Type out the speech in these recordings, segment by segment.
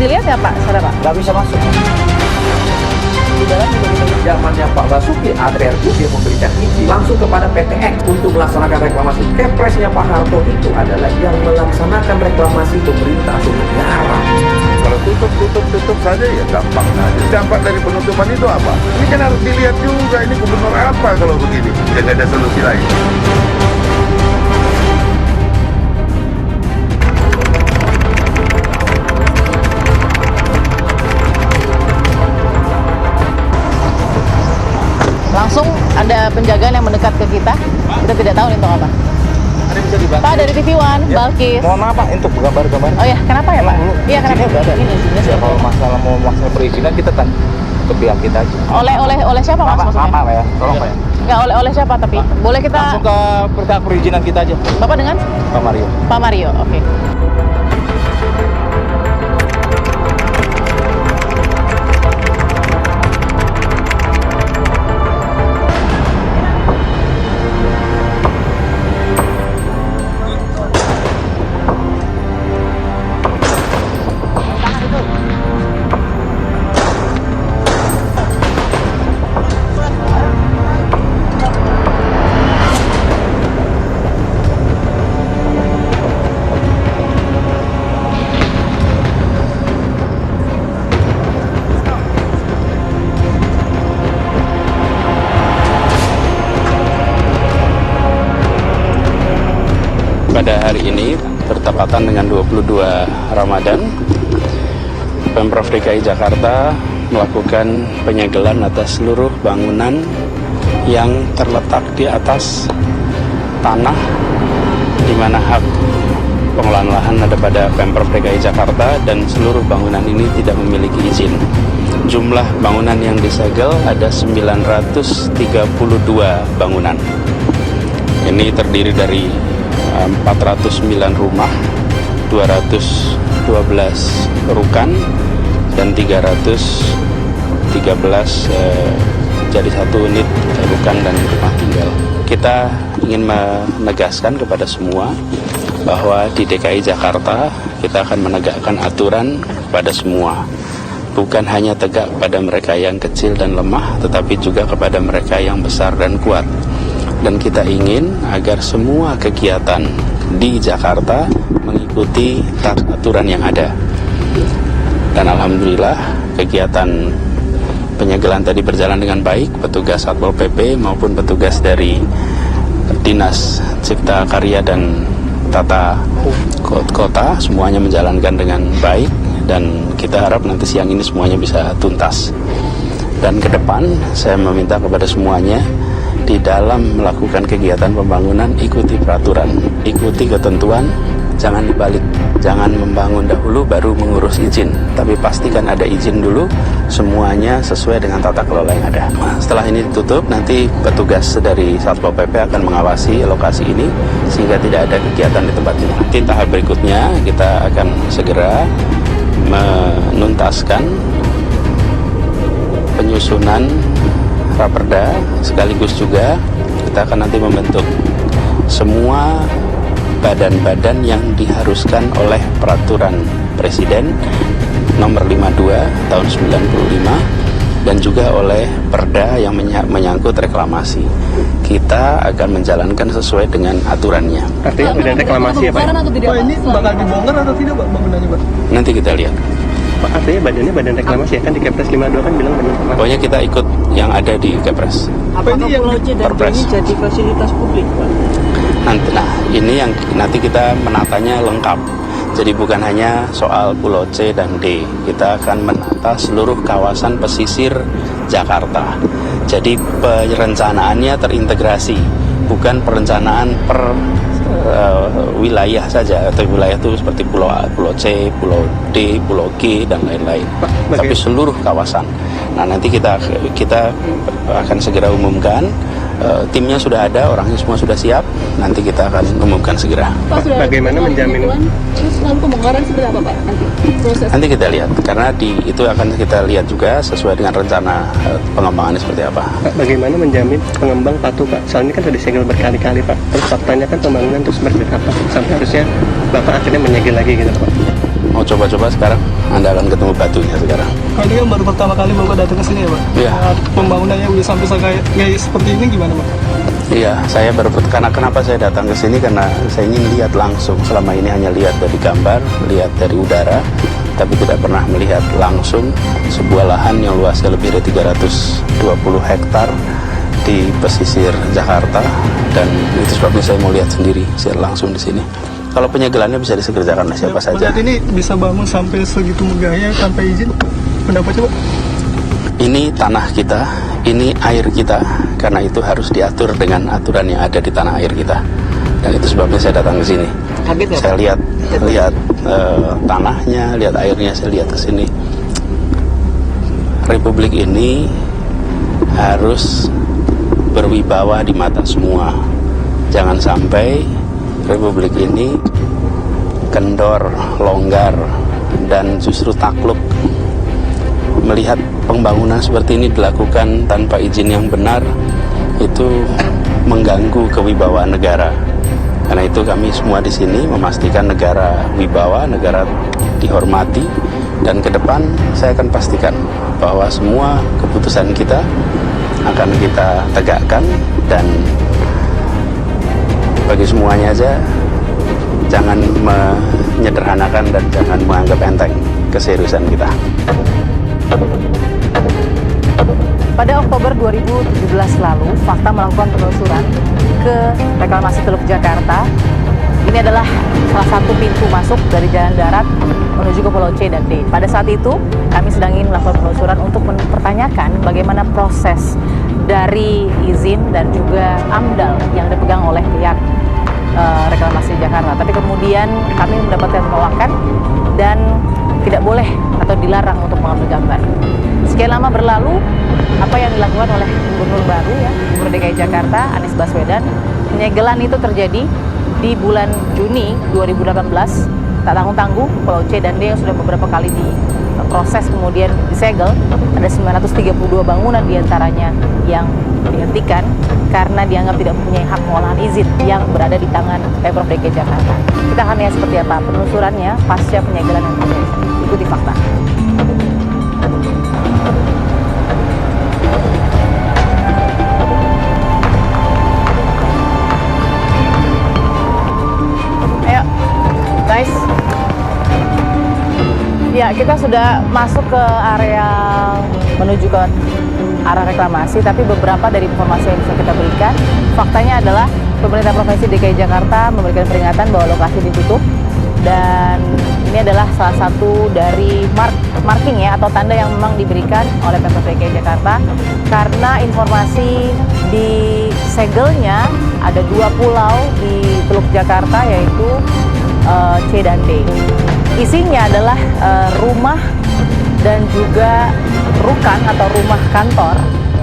dilihat ya Pak? Saudara Pak? Nggak bisa masuk. Di dalam juga gitu. Zamannya Pak Basuki, ADRU dia memberikan izin langsung kepada PTN untuk melaksanakan reklamasi. Kepresnya Pak Harto itu adalah yang melaksanakan reklamasi pemerintah negara. Kalau tutup saja ya gampang saja. Dampak dari penutupan itu apa? Ini kan harus dilihat juga, ini gubernur apa kalau begini. Tidak ada solusi lain. Langsung ada penjagaan yang mendekat ke kita. Kita tidak tahu nih untuk apa. Ada bisa dibantu. Pak dari TV One, Balkis. Mohon maaf Pak untuk gambar-gambar. Oh ya, kenapa ya Pak? Iya kenapa? Udah ada. Ini izinnya Ya, seperti kalau apa? masalah mau masalah perizinan kita kan ke pihak kita aja. Oleh siapa Mas maksudnya? Maaf ya, tolong Pak ya. Enggak oleh siapa tapi boleh kita Langsung ke pihak perizinan kita aja. Bapak dengan Pak Mario. Pak Mario. Oke. Pada hari ini bertepatan dengan 22 Ramadan, Pemprov DKI Jakarta melakukan penyegelan atas seluruh bangunan yang terletak di atas tanah di mana hak pengelolaan lahan ada pada Pemprov DKI Jakarta dan seluruh bangunan ini tidak memiliki izin. Jumlah bangunan yang disegel ada 932 bangunan. Ini terdiri dari 409 rumah, 212 rukan, dan 313 jadi satu unit rukan dan rumah tinggal. Kita ingin menegaskan kepada semua bahwa di DKI Jakarta kita akan menegakkan aturan kepada semua. Bukan hanya tegak pada mereka yang kecil dan lemah, tetapi juga kepada mereka yang besar dan kuat. Dan kita ingin agar semua kegiatan di Jakarta mengikuti aturan yang ada. Dan alhamdulillah kegiatan penyegelan tadi berjalan dengan baik. Petugas Satpol PP maupun petugas dari Dinas Cipta Karya dan Tata Kota semuanya menjalankan dengan baik. Dan kita harap nanti siang ini semuanya bisa tuntas. Dan ke depan saya meminta kepada semuanya di dalam melakukan kegiatan pembangunan ikuti peraturan, ikuti ketentuan, jangan dibalik, jangan membangun dahulu baru mengurus izin, tapi pastikan ada izin dulu, semuanya sesuai dengan tata kelola yang ada. Setelah ini ditutup, nanti petugas dari Satpol PP akan mengawasi lokasi ini sehingga tidak ada kegiatan di tempat ini. Di tahap berikutnya kita akan segera menuntaskan penyusunan Raperda, sekaligus juga kita akan nanti membentuk semua badan-badan yang diharuskan oleh peraturan Presiden nomor 52 tahun 95 dan juga oleh Perda yang menyangkut reklamasi. Kita akan menjalankan sesuai dengan aturannya. Artinya tidak reklamasi ya Pak? Pak, ini bakal dibongkar atau tidak Pak bangunannya Pak? Nanti kita lihat. Pak, artinya badannya badan reklamasi ya kan, di Kepres 52 kan bilang badan reklamasi. Pokoknya kita ikut yang ada di Kepres. Apa ini yang Pulau C dan D Perpres. ini jadi fasilitas publik Pak? Nanti, nah ini yang nanti kita menatanya lengkap. Jadi bukan hanya soal Pulau C dan D, kita akan menata seluruh kawasan pesisir Jakarta. Jadi perencanaannya terintegrasi, bukan perencanaan per wilayah saja, atau wilayah itu seperti Pulau C, Pulau D, Pulau G dan lain-lain, tapi seluruh kawasan. Nah nanti kita akan segera umumkan. Timnya sudah ada, orangnya semua sudah siap. Nanti kita akan umumkan segera. Pak, sudah Bagaimana menjamin? Terus lalu pembongkaran seperti apa Pak nanti proses? Nanti kita lihat, karena itu akan kita lihat juga sesuai dengan rencana pengembangannya seperti apa. Pak, bagaimana menjamin pengembang patuh Pak? Soalnya kan sudah disegel berkali-kali Pak. Terus faktanya kan pembangunan terus bergerak Pak. Sampai harusnya Bapak akhirnya menyegel lagi gitu Pak. Oh mau coba-coba sekarang, Anda akan ketemu batunya sekarang. Kalau ini kan baru pertama kali Bapak datang ke sini ya Pak? Iya. Pembangunannya udah sampai kayak seperti ini gimana Pak? Iya, saya karena kenapa saya datang ke sini karena saya ingin lihat langsung. Selama ini hanya lihat dari gambar, lihat dari udara, tapi tidak pernah melihat langsung sebuah lahan yang luasnya lebih dari 320 hektar di pesisir Jakarta, dan itu sebabnya saya mau lihat sendiri secara langsung di sini. Kalau penyegelannya bisa disegerjakan oleh siapa saja. Melihat ini bisa bangun sampai segitu megahnya tanpa izin, pendapat coba? Ini tanah kita, ini air kita, karena itu harus diatur dengan aturan yang ada di tanah air kita. Dan itu sebabnya saya datang ke sini. Kaget nggak, Saya Pak? lihat tanahnya, lihat airnya, saya lihat ke sini. Republik ini harus berwibawa di mata semua. Jangan sampai Republik ini kendor, longgar, dan justru takluk melihat pembangunan seperti ini dilakukan tanpa izin yang benar. Itu mengganggu kewibawaan negara. Karena itu kami semua di sini memastikan negara wibawa, negara dihormati, dan ke depan saya akan pastikan bahwa semua keputusan kita akan kita tegakkan, dan bagi semuanya aja jangan menyederhanakan dan jangan menganggap enteng keseriusan kita. Pada Oktober 2017 lalu, Fakta melakukan penelusuran ke reklamasi Teluk Jakarta. Ini adalah salah satu pintu masuk dari jalan darat menuju ke Pulau C dan D. Pada saat itu, kami sedang ingin melakukan penelusuran untuk mempertanyakan bagaimana proses dari izin dan juga AMDAL yang dipegang oleh pihak reklamasi Jakarta. Tapi kemudian kami mendapatkan penolakan dan tidak boleh atau dilarang untuk mengambil gambar. Sekian lama berlalu, apa yang dilakukan oleh Gubernur baru ya, Gubernur DKI Jakarta, Anies Baswedan, penyegelan itu terjadi di bulan Juni 2018. Tak tanggung-tanggung, Pulau C dan D yang sudah beberapa kali diproses kemudian disegel, ada 932 bangunan diantaranya yang dihentikan karena dianggap tidak mempunyai hak pengolahan izin yang berada di tangan Pemprov DKI Jakarta. Kita akan lihat seperti apa penelusurannya pasca penyegelan yang terjadi. Ikuti Fakta. Ayo, guys. Ya, kita sudah masuk ke area menuju ke arah reklamasi, tapi beberapa dari informasi yang bisa kita berikan, faktanya adalah pemerintah Provinsi DKI Jakarta memberikan peringatan bahwa lokasi ditutup, dan ini adalah salah satu dari marking ya, atau tanda yang memang diberikan oleh Pemprov DKI Jakarta karena informasi di segelnya ada 2 pulau di Teluk Jakarta, yaitu C dan D. Isinya adalah rumah dan juga rukan atau rumah kantor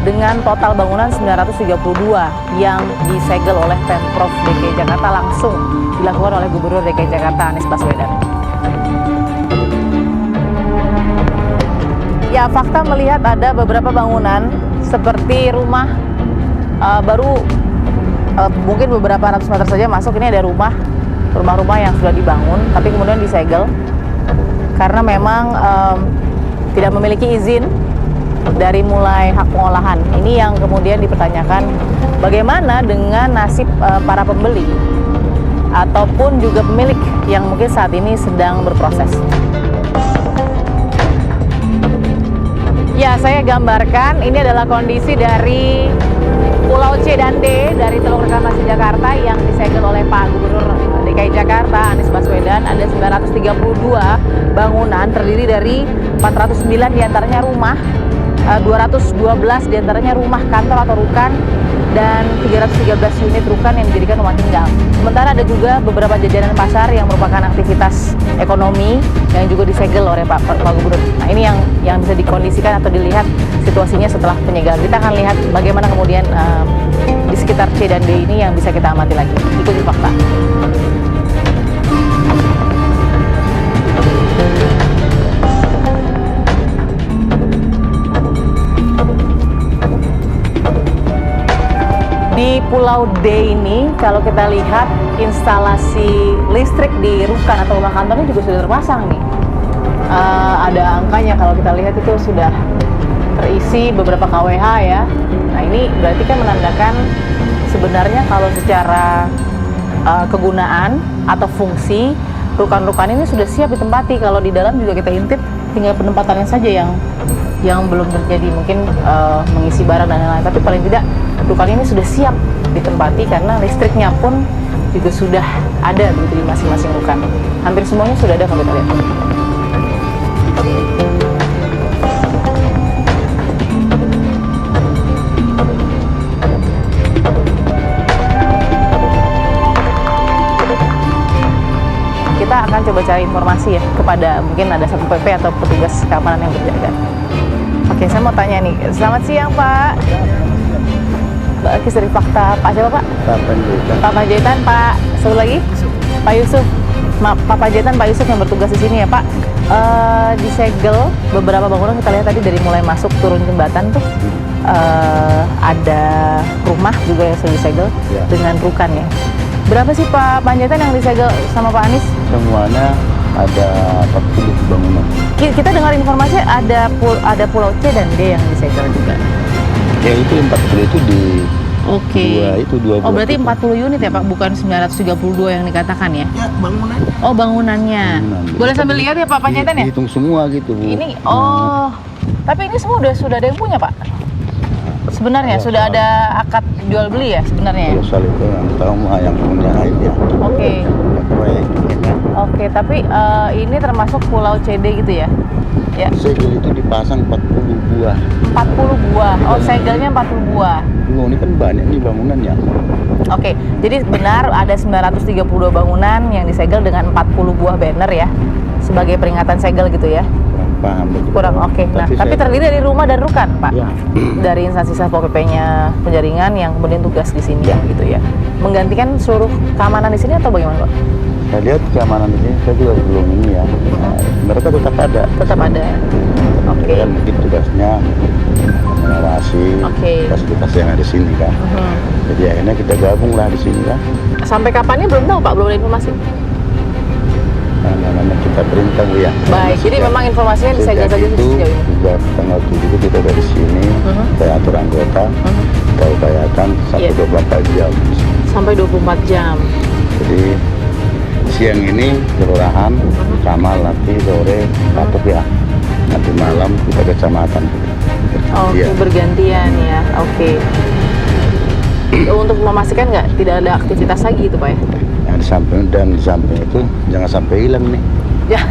dengan total bangunan 932 yang disegel oleh Pemprov DKI Jakarta, langsung dilakukan oleh Gubernur DKI Jakarta Anies Baswedan. Ya, Fakta melihat ada beberapa bangunan seperti rumah baru mungkin beberapa ratus meter saja masuk, ini ada rumah-rumah yang sudah dibangun tapi kemudian disegel karena memang tidak memiliki izin dari mulai hak pengolahan. Ini yang kemudian dipertanyakan bagaimana dengan nasib para pembeli ataupun juga pemilik yang mungkin saat ini sedang berproses. Ya, saya gambarkan ini adalah kondisi dari Pulau C dan D dari Teluk Reklamasi Jakarta yang disegel oleh Pak Gubernur DKI Jakarta Anies Baswedan. Ada 932 bangunan terdiri dari 409 diantaranya rumah, 212 diantaranya rumah kantor atau rukan, dan 313 unit rukan yang dijadikan rumah tinggal. Sementara ada juga beberapa jajanan pasar yang merupakan aktivitas ekonomi yang juga disegel oleh Pak Gubernur. Nah, ini yang bisa dikondisikan atau dilihat situasinya setelah penyegelan. Kita akan lihat bagaimana kemudian di sekitar C dan D ini yang bisa kita amati lagi. Ikuti Fakta. Di Pulau D ini, kalau kita lihat instalasi listrik di rukan atau rumah kantornya juga sudah terpasang nih. ada angkanya. Kalau kita lihat itu sudah terisi beberapa kWh ya. Nah ini berarti kan menandakan sebenarnya kalau secara kegunaan atau fungsi rukan-rukan ini sudah siap ditempati. Kalau di dalam juga kita intip, tinggal penempatannya saja yang belum terjadi, mungkin mengisi barang dan lain-lain. Tapi paling tidak rukan ini sudah siap ditempati karena listriknya pun juga sudah ada begitu di masing-masing rukan. Hampir semuanya sudah ada kalau kita lihat. Kita akan coba cari informasi ya kepada mungkin ada Satpol PP atau petugas keamanan yang berjaga. Oke, saya mau tanya nih. Selamat siang, Pak. Mbak Akis dari Fakta. Pak siapa, Pak? Pak Panjaitan, Pak. Satu lagi? Pak Yusuf. Pak Panjaitan, Pak Yusuf yang bertugas di sini ya, Pak. Disegel beberapa bangunan kita lihat tadi dari mulai masuk turun jembatan tuh. Ada rumah juga yang sudah disegel dengan rukan ya. Berapa sih Pak Panjaitan yang disegel sama Pak Anies? Semuanya ada 40 bangunan. Kita dengar informasi ada Pulau C dan D yang disegel juga. Ya itu 40 itu di Oke. dua Oh berarti itu. 40 unit ya Pak, bukan 932 yang dikatakan ya? Ya, bangunannya. Oh bangunannya. Boleh sambil lihat ya Pak Panjaitan ya? Hitung semua gitu, Bu. Ini, oh. Tapi ini semua sudah ada yang punya Pak? Sebenarnya sudah ada akad jual beli ya sebenarnya ya? Kalau soal itu yang tahu mah yang punya aja. Oke. Yang proyek, ya kan? Oke, tapi ini termasuk Pulau CD gitu ya? Ya. Segel itu dipasang 40 buah. 40 buah. Oh, segelnya 40 buah. Dulu ini kan banyak nih bangunannya. Oke, jadi benar ada 932 bangunan yang disegel dengan 40 buah banner ya. Sebagai peringatan segel gitu ya. Kurang paham begitu. Kurang oke. Nah, tapi saya- terdiri dari rumah dan rukan, Pak. Ya. Dari instansi Satpol PP-nya Penjaringan yang kemudian tugas di sini Ya. gitu ya. Menggantikan seluruh keamanan di sini atau bagaimana, Pak? Saya lihat keamanan di sini saya juga belum ini ya. Nah, mereka tetap ada. Tetap ada. Oke. Kan mungkin tugasnya mengawasi Oke. fasilitas yang ada di sini kan. Mhm. Jadi akhirnya kita gabung lah di sini kan. Sampai kapannya belum tahu, Pak, belum ada informasi. Nah, namanya kita perintah Bu ya. Baik, jadi Sejak- memang informasinya disegel sejak saja itu, sejauh ini. sejak tanggal 7 itu kita dari sini, Mhm. kita atur anggota, Mhm. kita upayakan sampai Iya. 24 jam. Sampai 24 jam. Jadi siang ini kelurahan, Kamal, nanti sore Kapuk ya. Nanti malam kita kecamatan. Oke, Iya. bergantian ya. Oke. Untuk memastikan nggak tidak ada aktivitas lagi itu, Pak ya? Yang di samping dan di samping itu jangan sampai hilang nih. Ya,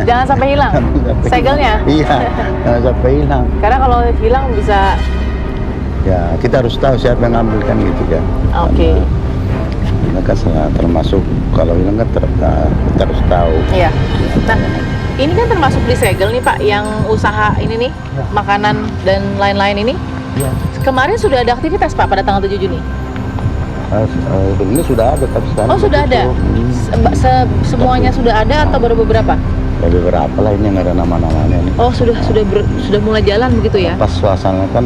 jangan sampai hilang Sampai segelnya. Iya, jangan sampai hilang. Karena kalau hilang bisa. Ya kita harus tahu siapa yang ngambil kan gitu kan. Oke. Karena kan termasuk kalau hilang kan kita harus tahu. Iya. Nah, ini kan termasuk disegel nih Pak, yang usaha ini nih, makanan dan lain-lain ini. Ya. Kemarin sudah ada aktivitas Pak pada tanggal 7 Juni. Ini sudah ada tapi sekarang Oh sudah ada. Semuanya sudah ada atau baru beberapa? Ya beberapa lah ini yang ada nama-namanya nih. Oh sudah mulai jalan begitu ya? Pas suasana kan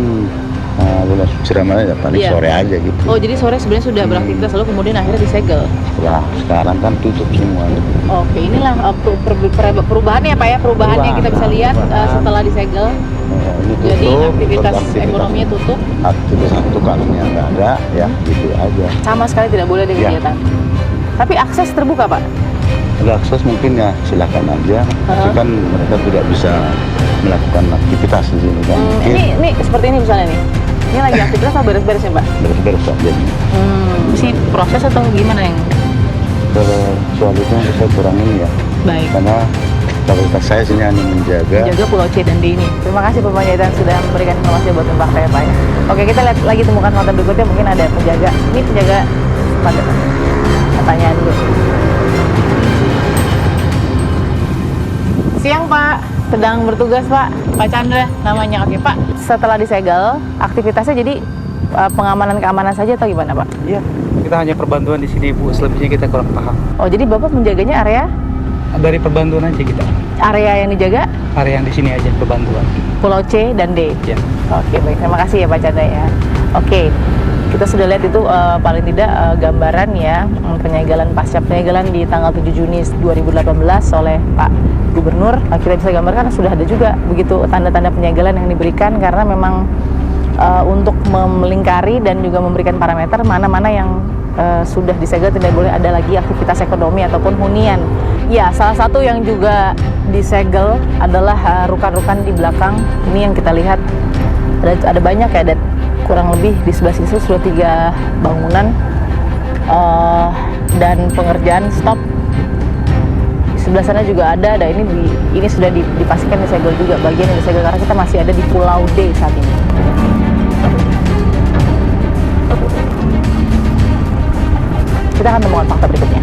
bulan suci Ramadan ya paling Iya. sore aja gitu. Oh jadi sore sebenarnya sudah beraktivitas lalu kemudian akhirnya disegel. Setelah sekarang kan tutup semua. Oke, inilah perubahannya Pak ya, perubahannya kita bisa lihat setelah disegel. Ini Jadi tutup, aktivitas terus ekonominya tutup, aktivitas tukangnya nggak ada, ya gitu aja. sama sekali tidak boleh ada Iya. kegiatan. Tapi akses terbuka Pak. Kalau akses mungkin ya silakan aja, tapi kan mereka tidak bisa melakukan aktivitas di sini kan. Mungkin Ini seperti ini misalnya nih. Ini lagi aktivitas atau beres-beres ya Pak? beres-beres saja. Si proses atau gimana yang Kalau soal itu yang saya kurang ini ya, baik? karena kapasitas saya sini hanya menjaga. Jaga Pulau C dan D ini. Terima kasih Pak Panjaitan sudah memberikan informasi buat Fakta ya Pak ya. Oke, kita lihat lagi temukan konten berikutnya, mungkin ada penjaga. Ini penjaga pada pertanyaan dulu. Siang Pak, sedang bertugas Pak. Pak Chandra namanya. Oke Pak, setelah disegel, aktivitasnya jadi pengamanan-keamanan saja atau gimana Pak? Iya, kita hanya perbantuan di sini Bu, selebihnya kita kurang paham. Oh, jadi Bapak menjaganya area Dari perbantuan aja kita, area yang dijaga area yang di sini aja perbantuan. Pulau C dan D. Ya. Oke, baik. Terima kasih ya Pak Chandra ya. Oke. Kita sudah lihat itu paling tidak gambaran ya penyegelan pasca penyegelan di tanggal 7 Juni 2018 oleh Pak Gubernur. Kita bisa gambarkan sudah ada juga begitu tanda-tanda penyegelan yang diberikan karena memang untuk melingkari dan juga memberikan parameter mana-mana yang sudah disegel tidak boleh ada lagi aktivitas ekonomi ataupun hunian. Ya, salah satu yang juga disegel adalah rukan-rukan di belakang. Ini yang kita lihat ada banyak ya, ada kurang lebih di sebelah sini sudah 3 bangunan dan pengerjaan stop. Di sebelah sana juga ada ini sudah dipastikan disegel juga, bagian yang disegel karena kita masih ada di Pulau D saat ini. Kita akan temukan fakta berikutnya.